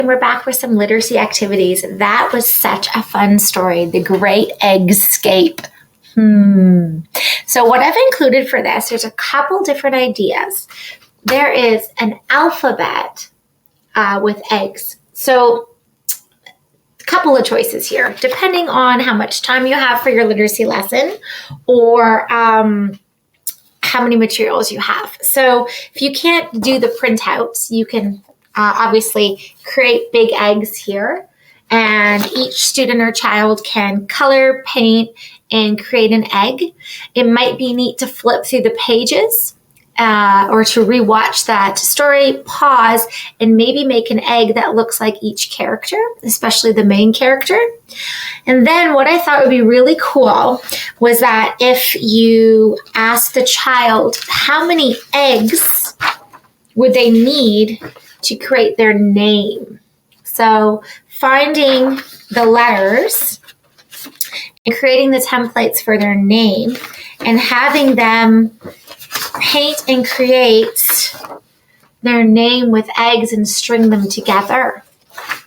And we're back with some literacy activities. That was such a fun story, the Great Eggscape. So what I've included for this, there's a couple different ideas. There is an alphabet with eggs. So a couple of choices here, depending on how much time you have for your literacy lesson or how many materials you have. So if you can't do the printouts, you can obviously create big eggs here, and each student or child can color, paint, and create an egg. It might be neat to flip through the pages or to rewatch that story, pause, and maybe make an egg that looks like each character, especially the main character. And then what I thought would be really cool was that if you ask the child how many eggs would they need to create their name. So finding the letters and creating the templates for their name and having them paint and create their name with eggs and string them together.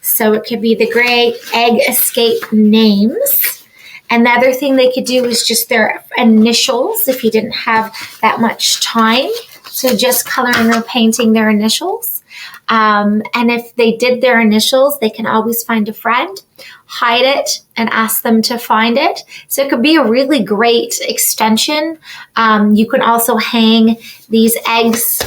So it could be the Great Eggscape names. Another thing they could do is just their initials if you didn't have that much time. So just coloring or painting their initials. And if they did their initials, they can always find a friend, hide it, and ask them to find it. So it could be a really great extension. You can also hang these eggs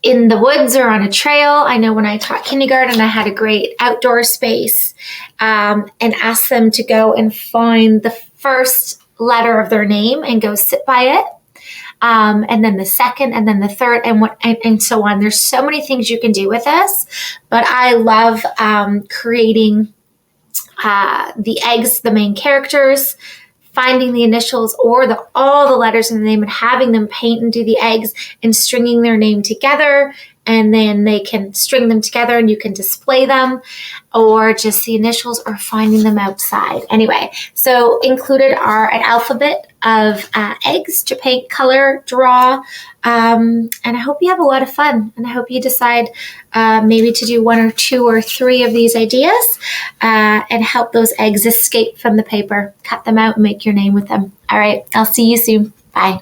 in the woods or on a trail. I know when I taught kindergarten, I had a great outdoor space and asked them to go and find the first letter of their name and go sit by it. And then the second, and then the third, and so on. There's so many things you can do with this, but I love creating the eggs, the main characters, finding the initials or all the letters in the name and having them paint and do the eggs and stringing their name together. And then they can string them together and you can display them, or just the initials, or finding them outside. Anyway, so included are an alphabet of eggs to paint, color, draw, and I hope you have a lot of fun. And I hope you decide maybe to do 1 or 2 or 3 of these ideas and help those eggs escape from the paper. Cut them out and make your name with them. All right, I'll see you soon. Bye.